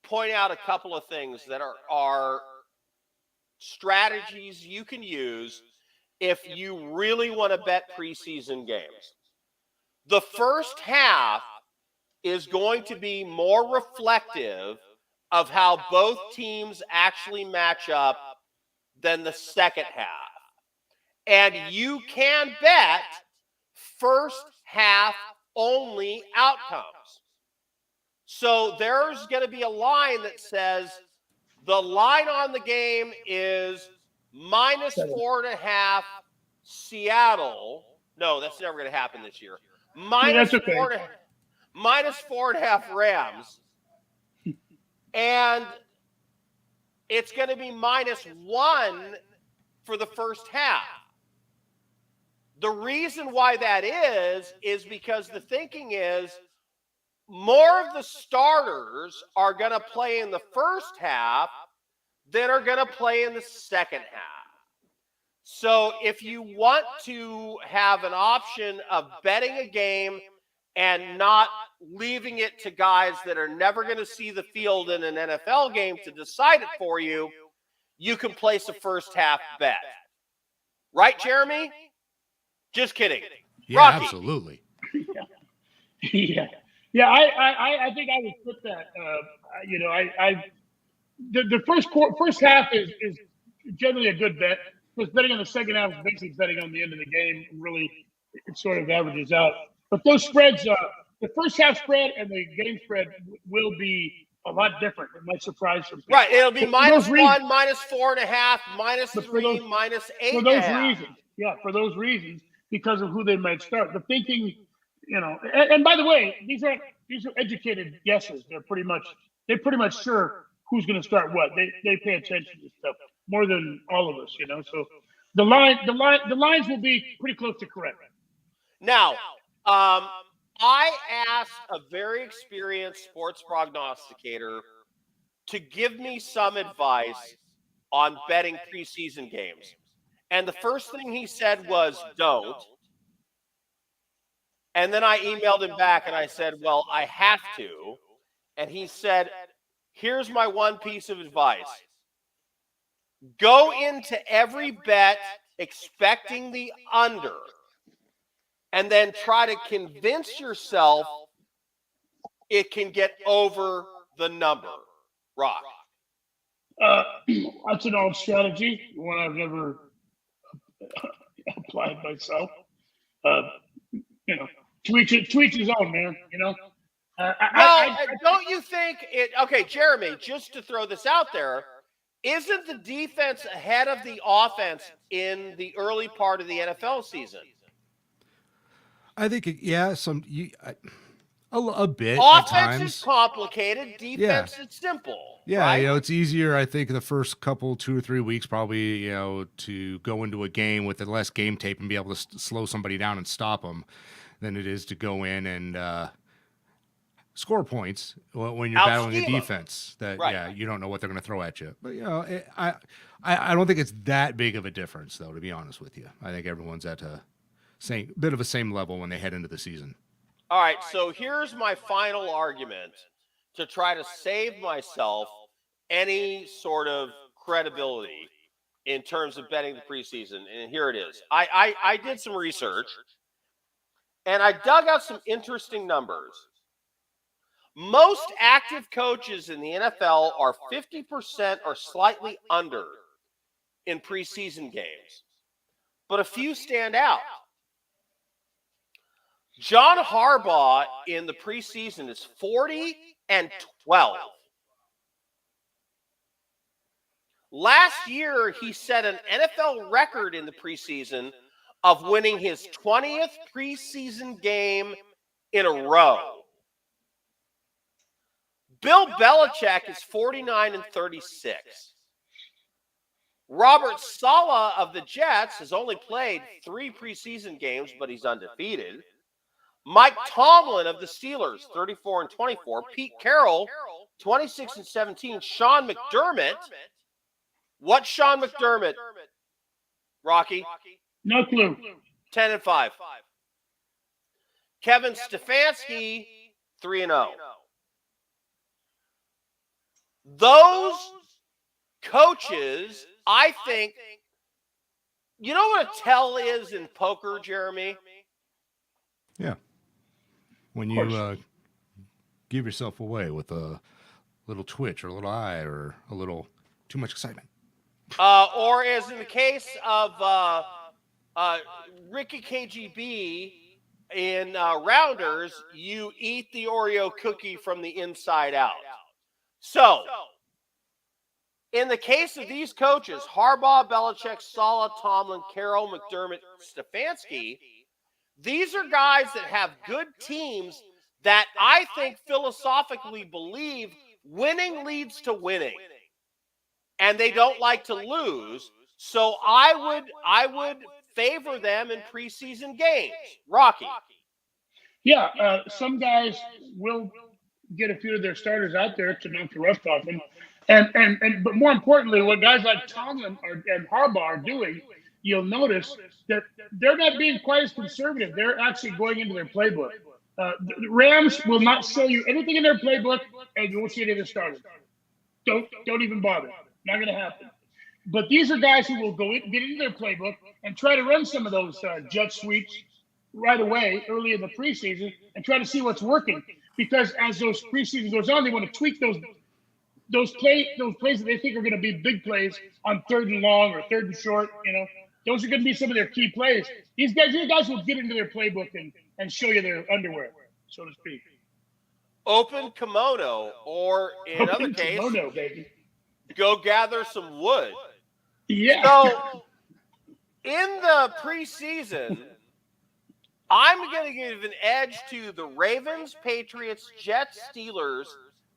point out a couple of things that are strategies you can use if you really want to bet preseason games. The first half is going to be more reflective of how both teams actually match up than the second half. And you can bet first half only outcomes. So there's going to be a line that says the line on the game is -4.5 Seattle. No, that's never going to happen this year. -4.5 Rams. And it's going to be -1 for the first half. The reason why that is because the thinking is more of the starters are going to play in the first half than are going to play in the second half. So if you want to have an option of betting a game and not leaving it to guys that are never going to see the field in an NFL game to decide it for you, you can place a first half bet. Right, Jeremy? Just kidding. Yeah, Rocky. absolutely. Yeah. I think I would put that. The first half is generally a good bet. Because betting on the second half is basically betting on the end of the game. Really, it sort of averages out. But those spreads, the first half spread and the game spread will be a lot different. It might surprise some people. Right, it'll be For minus those reasons- one, minus 4.5, minus But for 3, those- minus for those 8.5. reasons. Yeah, for those reasons, because of who they might start. The thinking, and by the way, these are educated guesses. They're pretty much sure who's going to start what. They pay attention to stuff more than all of us, So the lines will be pretty close to correct. Now, I asked a very experienced sports prognosticator to give me some advice on betting preseason games. And the first thing he said was, don't. And then I emailed him back and I said, well, I have to. And he said, here's my one piece of advice. Go into every bet expecting the under, and then try to convince yourself it can get over the number. Rock. That's an old strategy, one I've never applied myself. To each his own, man. Don't you think it? Okay, Jeremy, just to throw this out there, isn't the defense ahead of the offense in the early part of the NFL season? I think, a bit. Offense at times. is complicated. Defense is simple. Yeah, right? It's easier, I think, the first couple, 2 or 3 weeks, probably, to go into a game with less game tape and be able to slow somebody down and stop them than it is to go in and score points when you're battling a defense that, you don't know what they're going to throw at you. But, I don't think it's that big of a difference, though, to be honest with you. I think everyone's at a bit of a same level when they head into the season. All right, so here's my final argument to try to save myself any sort of credibility in terms of betting the preseason. And here it is. I did some research, and I dug out some interesting numbers. Most active coaches in the NFL are 50% or slightly under in preseason games, but a few stand out. John Harbaugh in the preseason is 40-12. Last year, he set an NFL record in the preseason of winning his 20th preseason game in a row. Bill Belichick is 49-36. Robert Saleh of the Jets has only played 3 preseason games, but he's undefeated. Mike Tomlin of the Steelers, 34-24. Pete Carroll, 26-17. Sean McDermott. What's Sean McDermott, Rocky? No clue. 10-5. Kevin Stefanski, 3-0. Those coaches, I think, you know what a tell is in poker, Jeremy? Yeah. When you give yourself away with a little twitch or a little eye or a little too much excitement. Or as in the case of Ricky KGB in Rounders, you eat the Oreo cookie from the inside out. So, in the case of these coaches, Harbaugh, Belichick, Saleh, Tomlin, Carroll, McDermott, Stefanski, these are guys that have good teams that I think philosophically believe winning leads to winning. And they don't like to lose. So I would favor them in preseason games? Rocky. Yeah, some guys will get a few of their starters out there to knock the rust off them. But more importantly, what guys like Tomlin and Harbaugh are doing, you'll notice that they're not being quite as conservative. They're actually going into their playbook. The Rams will not show you anything in their playbook, and you won't see any of the starters. Don't even bother. Not going to happen. But these are guys who will get into their playbook and try to run some of those jet sweeps right away early in the preseason and try to see what's working. Because as those preseason goes on, they want to tweak those plays that they think are going to be big plays on 3rd and long or 3rd and short. Those are going to be some of their key plays. These guys will get into their playbook and show you their underwear, so to speak. Open kimono, or in other case, kimono, baby. Go gather some wood. Yeah. So in the preseason, I'm going to give an edge to the Ravens, Patriots, Jets, Steelers,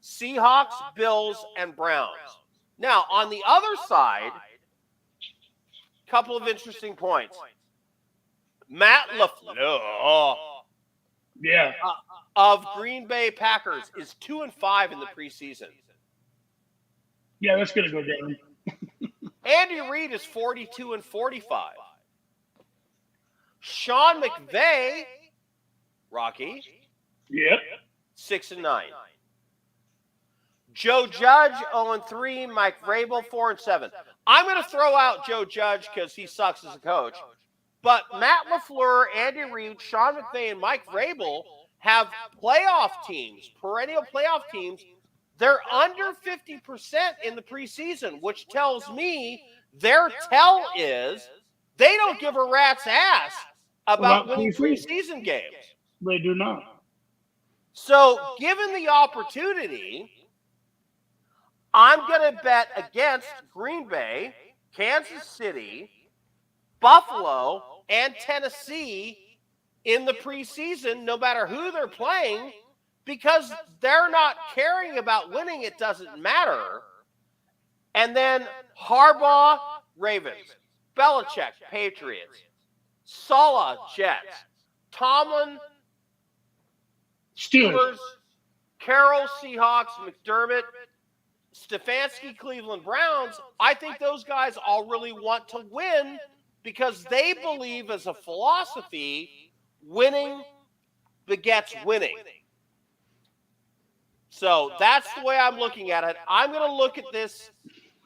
Seahawks, Bills, and Browns. Now, on the other side, a couple of interesting points. Matt LaFleur of Green Bay Packers is 2-5 in the preseason. Yeah, that's going to go down. Andy Reid is 42-45. Sean McVay, Rocky, Yep. 6-9. Joe Judge, 0-3. Mike Vrabel, 4-7. I'm going to throw out Joe Judge because he sucks as a coach. But Matt LaFleur, Andy Reid, Sean McVay, and Mike Vrabel have playoff teams, perennial playoff teams. They're under 50% in the preseason, which tells me their tell is they don't give a rat's ass about winning preseason games. They do not. So, given the opportunity, I'm going to bet against Green Bay, Kansas City, Buffalo, and Tennessee in the preseason, no matter who they're playing, because they're not caring about winning. It doesn't matter. And then Harbaugh, Ravens, Belichick, Patriots, Saleh, Jets, Tomlin, Steelers, Carroll, Seahawks, McDermott, Stefanski, Cleveland Browns. I think those guys all really want to win because they believe as a philosophy, winning begets winning. So that's the way I'm looking at it. I'm going to look at this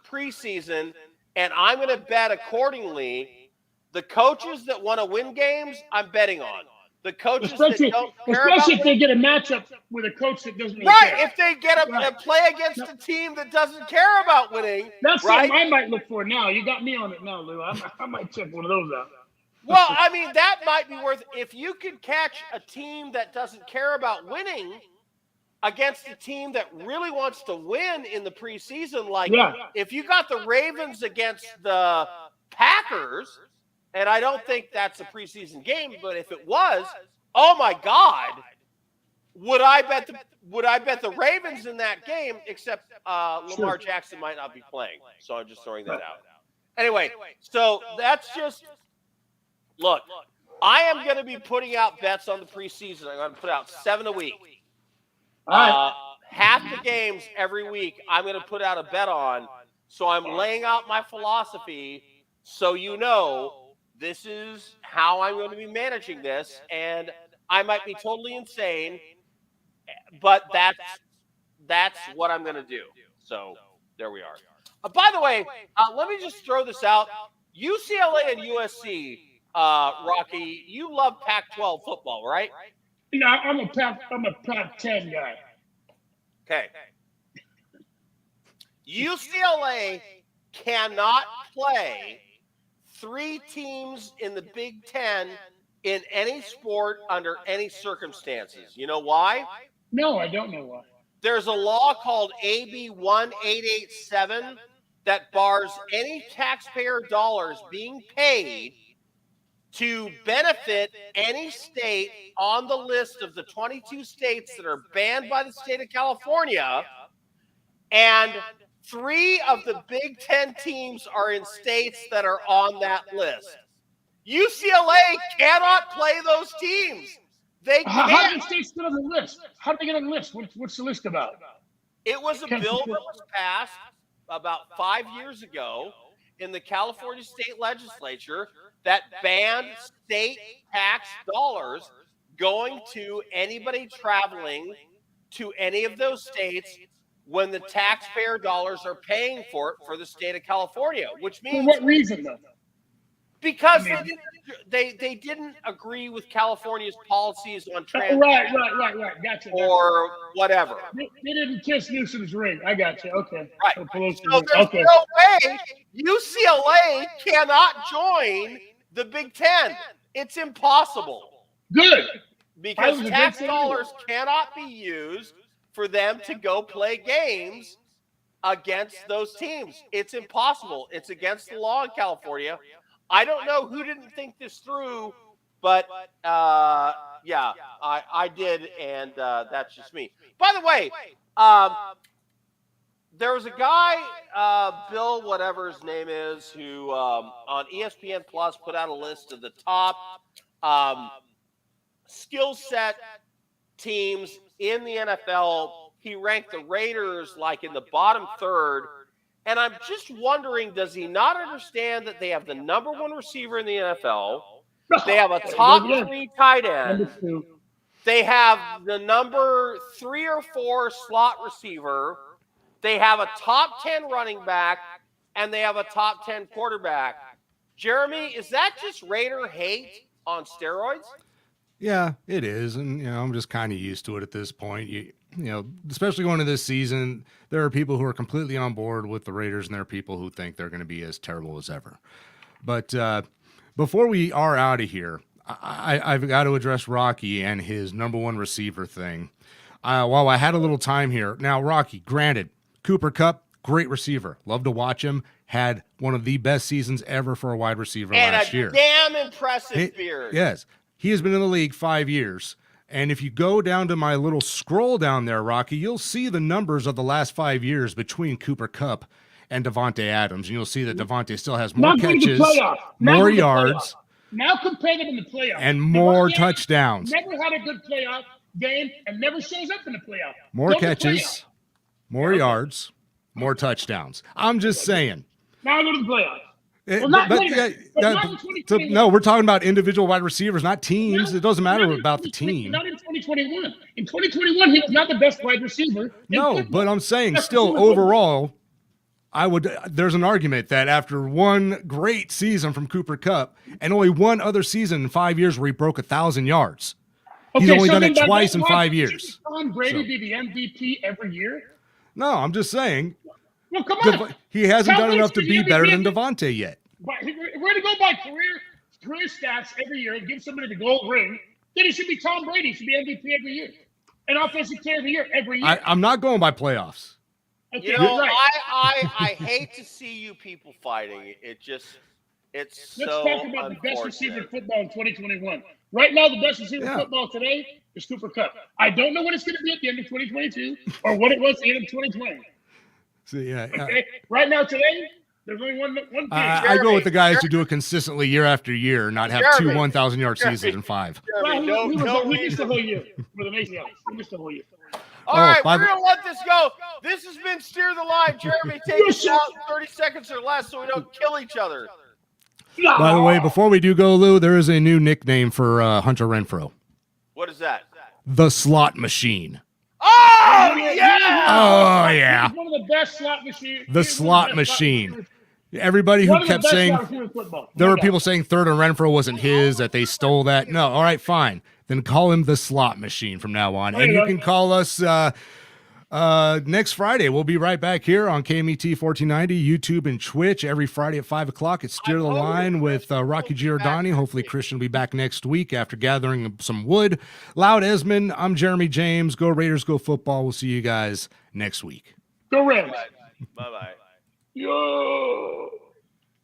preseason, and I'm going to bet accordingly. The coaches that want to win games, I'm betting on. The coaches that don't care about especially if they get a matchup with a coach that doesn't really right, care. if they get a play against a team that doesn't care about winning. That's right? something I might look for now. You got me on it now, Lou. I might check one of those out. Well, I mean, that might be worth – if you could catch a team that doesn't care about winning against a team that really wants to win in the preseason, like if you got the Ravens against the Packers, and I don't think that's a preseason game, but if it was, oh my God, would I bet the Ravens in that game? Except Lamar Jackson might not be playing, so I'm just throwing that out. Anyway, so that's just look. I am going to be putting out bets on the preseason. I'm going to put out 7 a week. Half the games every week I'm going to put out a bet on. So I'm laying out my philosophy so you know this is how I'm going to be managing this. And I might be totally insane, but that's what I'm going to do. So there we are. By the way, let me just throw this out. UCLA and USC, Rocky, you love Pac-12 football, right? No, I'm a Pac-10 guy. Okay. UCLA cannot play 3 teams in the Big Ten in any sport under any circumstances. You know why? No, I don't know why. There's a law called AB 1887 that bars any taxpayer dollars being paid to benefit any state on the list of the 22 states that are banned by the state of California. And 3 of the Big Ten teams are in states that are on that list. UCLA cannot play those teams. They How can't. did states get on the list? How did they get on the list? What's the list about? It was a bill that was passed about 5 years ago in the California state legislature that banned state tax dollars going to anybody traveling to any of those states when the taxpayer dollars are paying for it for the state of California, which For means what reason, though? because they didn't agree with California's policies on trans Right. Gotcha. or whatever. They didn't kiss Newsom's ring. I got you. Okay. Right. Or Pelosi's So ring. there's Okay. no way UCLA cannot join the Big Ten. It's impossible Good. because I was tax against it dollars cannot be used for them to go play games against those teams. It's impossible. It's against the law in California. I don't know who didn't think this through, but yeah, I did, and that's just me. By the way, there was a guy, Bill, whatever his name is, who on ESPN Plus put out a list of the top skill set teams in the NFL. He ranked the Raiders like in the bottom third. And I'm just wondering, does he not understand that they have the number one receiver in the NFL? They have a top 3 tight end. Number 2. They have the number 3 or 4 slot receiver. They have a top 10 running back, and they have a top 10 quarterback. Jeremy, is that just Raider hate on steroids? Yeah, it is. And, I'm just kind of used to it at this point. You know, especially going into this season, there are people who are completely on board with the Raiders, and there are people who think they're going to be as terrible as ever. But before we are out of here, I've got to address Rocky and his number one receiver thing. While I had a little time here, now, Rocky, granted, Cooper Kupp, great receiver. Love to watch him. Had one of the best seasons ever for a wide receiver last year. And a damn impressive beard. Yes. He has been in the league 5 years. And if you go down to my little scroll down there, Rocky, you'll see the numbers of the last 5 years between Cooper Kupp and Devontae Adams. And you'll see that Devontae still has more catches, more yards. Now compare them in the playoffs. And more touchdowns. Never had a good playoff game and never shows up in the playoff. More catches, more yards, more touchdowns. I'm just saying. Now go to the playoffs. No, we're talking about individual wide receivers, not teams. It doesn't matter about the team. Not in 2021. In 2021, he was not the best wide receiver. No, but I'm saying still overall, there's an argument that after one great season from Cooper Kupp and only one other season in 5 years where he broke 1,000 yards, he's only done it twice in 5 years. Tom Brady be the MVP every year? No, I'm just saying. Well, come on. He hasn't done enough to be better than Devontae yet. If we're going to go by career stats every year and give somebody the gold ring, then it should be Tom Brady. He should be MVP every year. And offensive player of the year every year. I'm not going by playoffs. Okay, I hate to see you people fighting. Let's talk about the best receiver in football in 2021. Right now, the best receiver in football today is Cooper Kupp. I don't know what it's going to be at the end of 2022 or what it was at the end of 2020. Okay? Right now, today, there's only one team. I go with the guys who do it consistently year after year, not have two 1,000-yard seasons in 5. He missed the whole year with an ACL. He missed the whole year. All right, we're going to let this go. This has been Steer the Line. Jeremy, take us out in 30 seconds or less so we don't kill each other. By the way, before we do go, Lou, there is a new nickname for Hunter Renfrow. What is that? The Slot Machine. Oh, yeah! Oh, yeah. He's one of the best slot machines. The Slot Machine. Everybody who kept saying there were people saying third and Renfrow wasn't his, that they stole that. No, all right, fine. Then call him the Slot Machine from now on. And you can call us next Friday. We'll be right back here on KMET 1490, YouTube and Twitch every Friday at 5 o'clock. It's Steer the Line with Rocky Giordani. Hopefully Christian will be back next week after gathering some wood. Loud Esmond, I'm Jeremy James. Go Raiders, go football. We'll see you guys next week. Go Reds. Bye-bye. Yo.